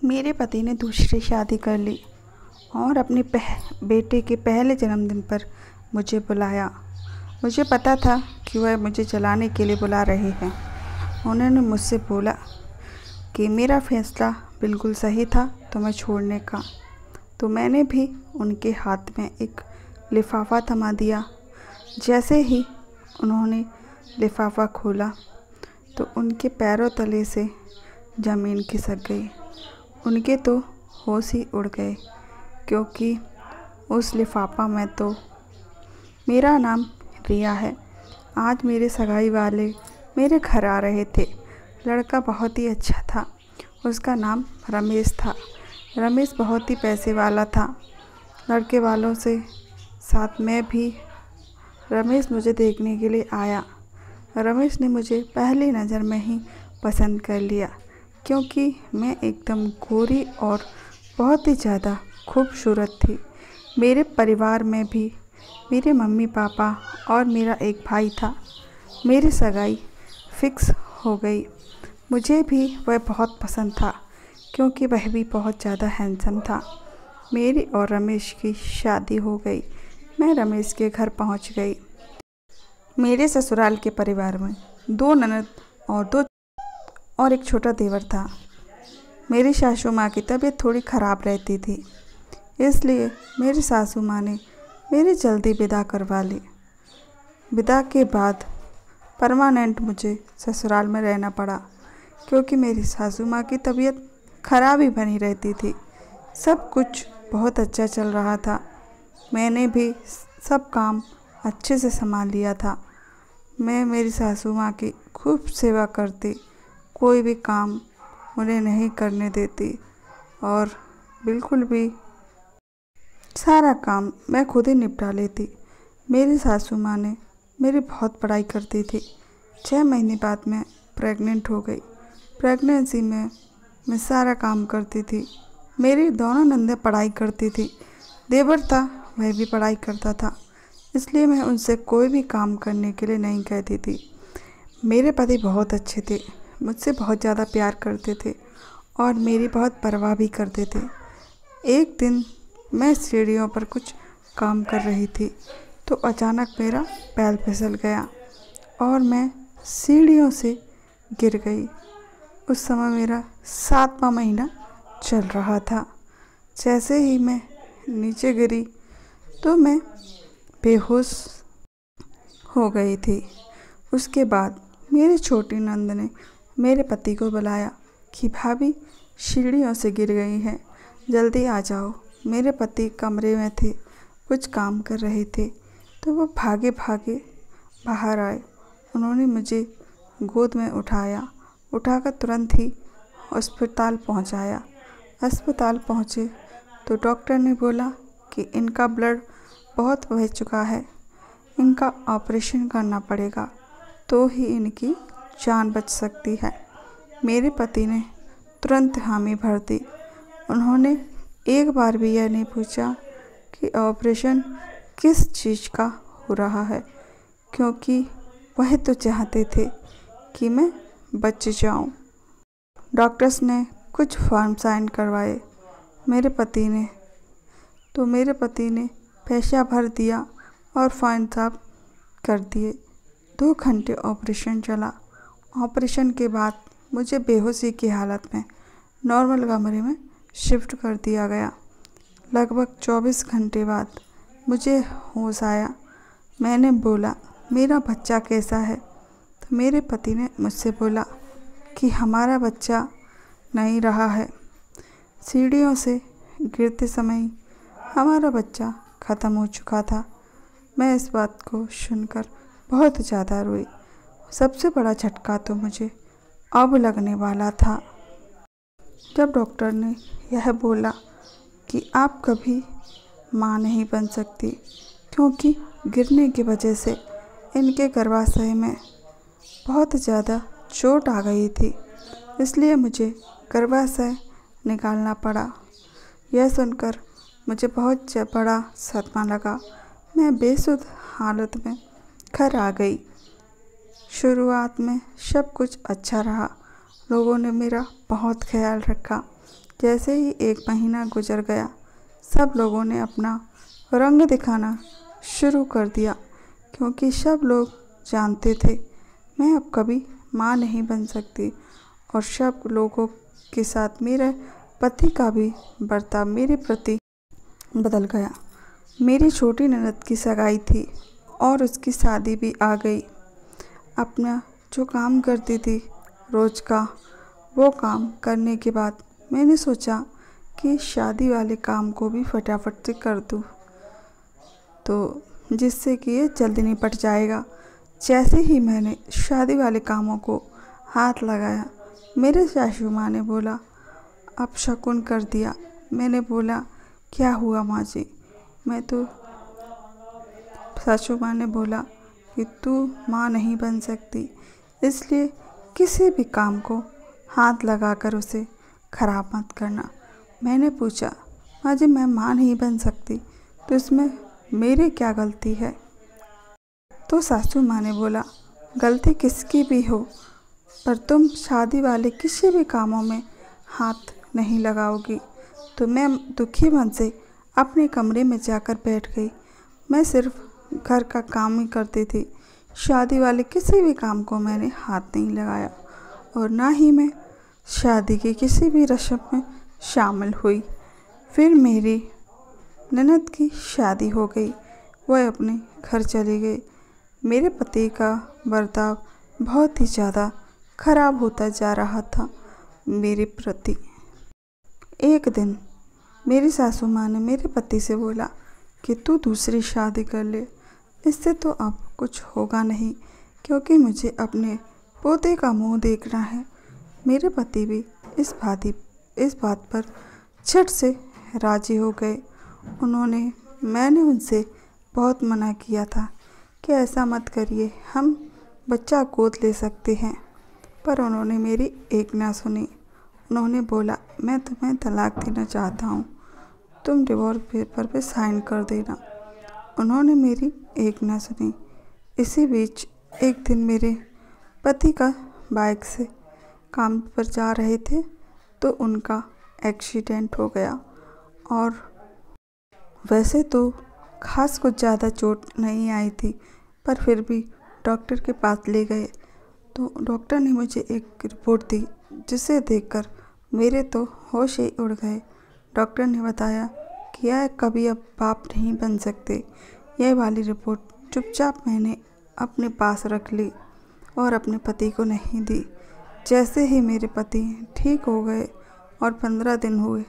मेरे पति ने दूसरी शादी कर ली और अपने बेटे के पहले जन्मदिन पर मुझे बुलाया। मुझे पता था कि वह मुझे जलाने के लिए बुला रहे हैं। उन्होंने मुझसे बोला कि मेरा फैसला बिल्कुल सही था तुम्हें छोड़ने का। तो मैंने भी उनके हाथ में एक लिफाफा थमा दिया। जैसे ही उन्होंने लिफाफा खोला तो उनके पैरों तले से ज़मीन खिसक गई। उनके तो होश ही उड़ गए, क्योंकि उस लिफाफा में तो मेरा नाम रिया है। आज मेरे सगाई वाले मेरे घर आ रहे थे। लड़का बहुत ही अच्छा था। उसका नाम रमेश था। रमेश बहुत ही पैसे वाला था। लड़के वालों से साथ में भी रमेश मुझे देखने के लिए आया। रमेश ने मुझे पहली नज़र में ही पसंद कर लिया, क्योंकि मैं एकदम गोरी और बहुत ही ज़्यादा खूबसूरत थी। मेरे परिवार में भी मेरे मम्मी पापा और मेरा एक भाई था। मेरी सगाई फिक्स हो गई। मुझे भी वह बहुत पसंद था, क्योंकि वह भी बहुत ज़्यादा हैंडसम था। मेरी और रमेश की शादी हो गई। मैं रमेश के घर पहुंच गई। मेरे ससुराल के परिवार में 2 ननद और एक छोटा देवर था। मेरी सासू माँ की तबीयत थोड़ी ख़राब रहती थी, इसलिए मेरी सासू माँ ने मेरी जल्दी विदा करवा ली। विदा के बाद परमानेंट मुझे ससुराल में रहना पड़ा, क्योंकि मेरी सासू माँ की तबीयत ख़राब ही बनी रहती थी। सब कुछ बहुत अच्छा चल रहा था। मैंने भी सब काम अच्छे से संभाल लिया था। मैं मेरी सासू माँ की खूब सेवा करती, कोई भी काम उन्हें नहीं करने देती और बिल्कुल भी सारा काम मैं खुद ही निपटा लेती। मेरी सासू माँ ने मेरी बहुत पढ़ाई करती थी। 6 महीने बाद मैं प्रेग्नेंट हो गई। प्रेगनेंसी में मैं सारा काम करती थी। मेरी दोनों नंदें पढ़ाई करती थी। देवर था, वह भी पढ़ाई करता था, इसलिए मैं उनसे कोई भी काम करने के लिए नहीं कहती थी। मेरे पति बहुत अच्छे थे, मुझसे बहुत ज़्यादा प्यार करते थे और मेरी बहुत परवाह भी करते थे। एक दिन मैं सीढ़ियों पर कुछ काम कर रही थी, तो अचानक मेरा पैर फिसल गया और मैं सीढ़ियों से गिर गई। उस समय मेरा 7वां महीना चल रहा था। जैसे ही मैं नीचे गिरी तो मैं बेहोश हो गई थी। उसके बाद मेरी छोटी नंद ने मेरे पति को बुलाया कि भाभी सीढ़ियों से गिर गई हैं, जल्दी आ जाओ। मेरे पति कमरे में थे, कुछ काम कर रहे थे, तो वो भागे भागे बाहर आए। उन्होंने मुझे गोद में उठाकर तुरंत ही अस्पताल पहुंचाया। अस्पताल पहुंचे तो डॉक्टर ने बोला कि इनका ब्लड बहुत बह चुका है, इनका ऑपरेशन करना पड़ेगा, तो ही इनकी जान बच सकती है। मेरे पति ने तुरंत हामी भर दी। उन्होंने एक बार भी यह नहीं पूछा कि ऑपरेशन किस चीज़ का हो रहा है, क्योंकि वह तो चाहते थे कि मैं बच जाऊं। डॉक्टर्स ने कुछ फॉर्म साइन करवाए मेरे पति ने पैसा भर दिया और फॉर्म साफ कर दिए। 2 घंटे ऑपरेशन चला। ऑपरेशन के बाद मुझे बेहोशी की हालत में नॉर्मल कमरे में शिफ्ट कर दिया गया। लगभग 24 घंटे बाद मुझे होश आया। मैंने बोला मेरा बच्चा कैसा है, तो मेरे पति ने मुझसे बोला कि हमारा बच्चा नहीं रहा है। सीढ़ियों से गिरते समय ही हमारा बच्चा ख़त्म हो चुका था। मैं इस बात को सुनकर बहुत ज़्यादा रोई। सबसे बड़ा झटका तो मुझे अब लगने वाला था, जब डॉक्टर ने यह बोला कि आप कभी माँ नहीं बन सकती, क्योंकि गिरने की वजह से इनके गर्भाशय में बहुत ज़्यादा चोट आ गई थी, इसलिए मुझे गर्भाशय निकालना पड़ा। यह सुनकर मुझे बहुत बड़ा सदमा लगा। मैं बेसुध हालत में घर आ गई। शुरुआत में सब कुछ अच्छा रहा। लोगों ने मेरा बहुत ख्याल रखा। जैसे ही 1 महीना गुजर गया, सब लोगों ने अपना रंग दिखाना शुरू कर दिया, क्योंकि सब लोग जानते थे मैं अब कभी माँ नहीं बन सकती। और सब लोगों के साथ मेरे पति का भी बर्ताव मेरे प्रति बदल गया। मेरी छोटी ननद की सगाई थी और उसकी शादी भी आ गई। अपना जो काम करती थी रोज़ का, वो काम करने के बाद मैंने सोचा कि शादी वाले काम को भी फटाफट से कर दूँ, तो जिससे कि ये जल्दी निपट जाएगा। जैसे ही मैंने शादी वाले कामों को हाथ लगाया, मेरे सासू माँ ने बोला अब शकुन कर दिया। मैंने बोला क्या हुआ माँ जी? सासू माँ ने बोला कि तू माँ नहीं बन सकती, इसलिए किसी भी काम को हाथ लगाकर उसे खराब मत करना। मैंने पूछा माँ जी मैं माँ नहीं बन सकती तो इसमें मेरी क्या गलती है? तो सासू माँ ने बोला गलती किसकी भी हो, पर तुम शादी वाले किसी भी कामों में हाथ नहीं लगाओगी। तो मैं दुखी मन से अपने कमरे में जाकर बैठ गई। मैं सिर्फ घर का काम ही करती थी, शादी वाले किसी भी काम को मैंने हाथ नहीं लगाया और ना ही मैं शादी की किसी भी रस्म में शामिल हुई। फिर मेरी ननद की शादी हो गई, वह अपने घर चली गई। मेरे पति का बर्ताव बहुत ही ज़्यादा खराब होता जा रहा था मेरे प्रति। एक दिन मेरी सासू माँ ने मेरे पति से बोला कि तू दूसरी शादी कर ले, इससे तो अब कुछ होगा नहीं, क्योंकि मुझे अपने पोते का मुंह देखना है। मेरे पति भी इस बात पर झट से राजी हो गए। मैंने उनसे बहुत मना किया था कि ऐसा मत करिए, हम बच्चा गोद ले सकते हैं, पर उन्होंने मेरी एक ना सुनी। उन्होंने बोला मैं तुम्हें तलाक देना चाहता हूँ, तुम डिवोर्स पेपर पे साइन कर देना। उन्होंने मेरी एक ना सुनी। इसी बीच एक दिन मेरे पति का बाइक से काम पर जा रहे थे तो उनका एक्सीडेंट हो गया। और वैसे तो खास कुछ ज़्यादा चोट नहीं आई थी, पर फिर भी डॉक्टर के पास ले गए तो डॉक्टर ने मुझे एक रिपोर्ट दी, जिसे देखकर मेरे तो होश ही उड़ गए। डॉक्टर ने बताया कि यह कभी अब बाप नहीं बन सकते। यह वाली रिपोर्ट चुपचाप मैंने अपने पास रख ली और अपने पति को नहीं दी। जैसे ही मेरे पति ठीक हो गए और 15 दिन हुए,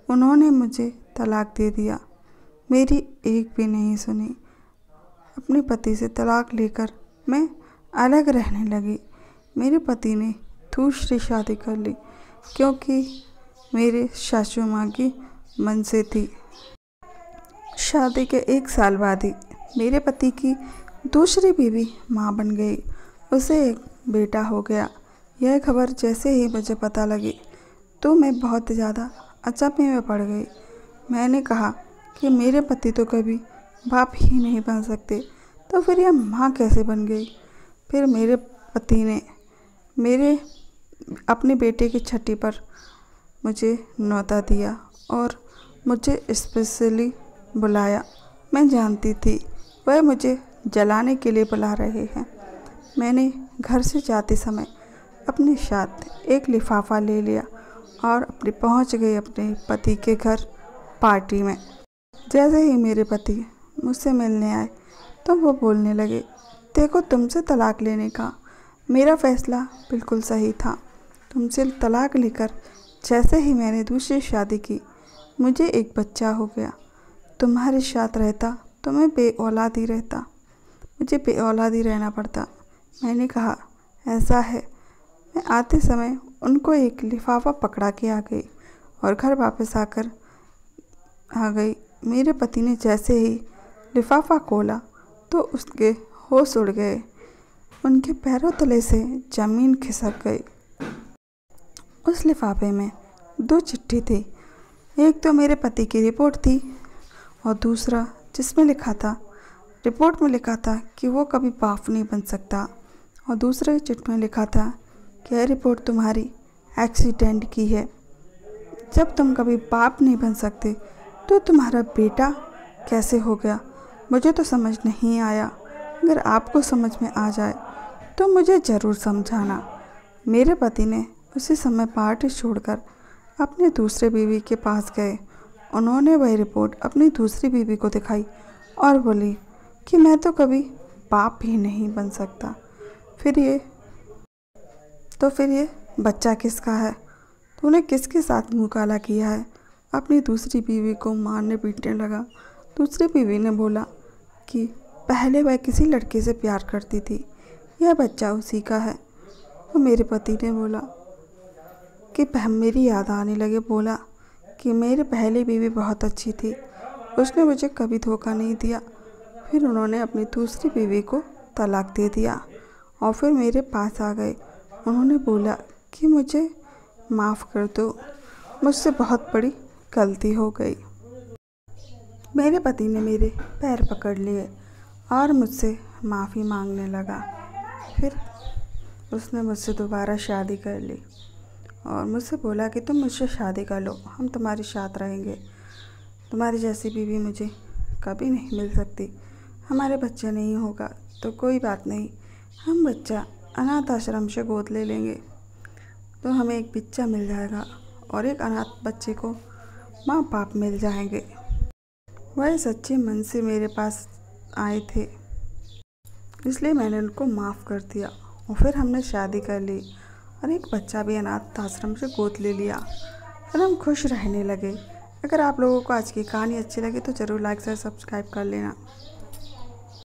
उन्होंने मुझे तलाक दे दिया। मेरी एक भी नहीं सुनी। अपने पति से तलाक लेकर मैं अलग रहने लगी। मेरे पति ने दूसरी शादी कर ली, क्योंकि मेरे सासू माँ की मन से थी। शादी के 1 साल बाद ही मेरे पति की दूसरी बीवी माँ बन गई, उसे एक बेटा हो गया। यह खबर जैसे ही मुझे पता लगी तो मैं बहुत ज़्यादा अचंभे में पड़ गई। मैंने कहा कि मेरे पति तो कभी बाप ही नहीं बन सकते, तो फिर यह माँ कैसे बन गई? फिर मेरे पति ने अपने बेटे की छठी पर मुझे न्योता दिया और मुझे स्पेशली बुलाया। मैं जानती थी वह मुझे जलाने के लिए बुला रहे हैं। मैंने घर से जाते समय अपने साथ एक लिफाफा ले लिया और पहुंच गई अपने पति के घर पार्टी में। जैसे ही मेरे पति मुझसे मिलने आए तो वो बोलने लगे, देखो तुमसे तलाक लेने का मेरा फैसला बिल्कुल सही था। तुमसे तलाक लेकर जैसे ही मैंने दूसरी शादी की, मुझे एक बच्चा हो गया। तुम्हारे साथ रहता तो मैं बेऔलाद ही रहता, मुझे बेऔलाद ही रहना पड़ता। मैंने कहा ऐसा है। मैं आते समय उनको एक लिफाफा पकड़ा के आ गई और घर वापस आ गई। मेरे पति ने जैसे ही लिफाफा खोला तो उसके होश उड़ गए, उनके पैरों तले से ज़मीन खिसक गई। उस लिफाफे में 2 चिट्ठी थी। एक तो मेरे पति की रिपोर्ट थी और दूसरा जिसमें रिपोर्ट में लिखा था कि वो कभी बाप नहीं बन सकता, और दूसरे चिट्ठी में लिखा था कि यह रिपोर्ट तुम्हारी एक्सीडेंट की है, जब तुम कभी बाप नहीं बन सकते तो तुम्हारा बेटा कैसे हो गया? मुझे तो समझ नहीं आया। अगर आपको समझ में आ जाए तो मुझे ज़रूर समझाना। मेरे पति ने उसी समय पार्टी छोड़कर अपने दूसरे बीवी के पास गए। उन्होंने वही रिपोर्ट अपनी दूसरी बीवी को दिखाई और बोली कि मैं तो कभी बाप ही नहीं बन सकता। फिर ये बच्चा किसका है? तूने किसके साथ मुँह काला किया है? अपनी दूसरी बीवी को मारने पीटने लगा। दूसरी बीवी ने बोला कि पहले वह किसी लड़के से प्यार करती थी, यह बच्चा उसी का है। तो मेरे पति ने बोला कि मेरी याद आने लगे, बोला कि मेरी पहली बीवी बहुत अच्छी थी, उसने मुझे कभी धोखा नहीं दिया। फिर उन्होंने अपनी दूसरी बीवी को तलाक दे दिया और फिर मेरे पास आ गए। उन्होंने बोला कि मुझे माफ़ कर दो, मुझसे बहुत बड़ी गलती हो गई। मेरे पति ने मेरे पैर पकड़ लिए और मुझसे माफ़ी मांगने लगा। फिर उसने मुझसे दोबारा शादी कर ली और मुझसे बोला कि तुम मुझसे शादी कर लो, हम तुम्हारे साथ रहेंगे। तुम्हारी जैसी बीवी मुझे कभी नहीं मिल सकती। हमारे बच्चा नहीं होगा तो कोई बात नहीं, हम बच्चा अनाथ आश्रम से गोद ले लेंगे, तो हमें एक बच्चा मिल जाएगा और एक अनाथ बच्चे को माँ बाप मिल जाएंगे। वह सच्चे मन से मेरे पास आए थे, इसलिए मैंने उनको माफ़ कर दिया और फिर हमने शादी कर ली और एक बच्चा भी अनाथ आश्रम से गोद ले लिया और हम खुश रहने लगे। अगर आप लोगों को आज की कहानी अच्छी लगी तो ज़रूर लाइक शेयर सब्सक्राइब कर लेना।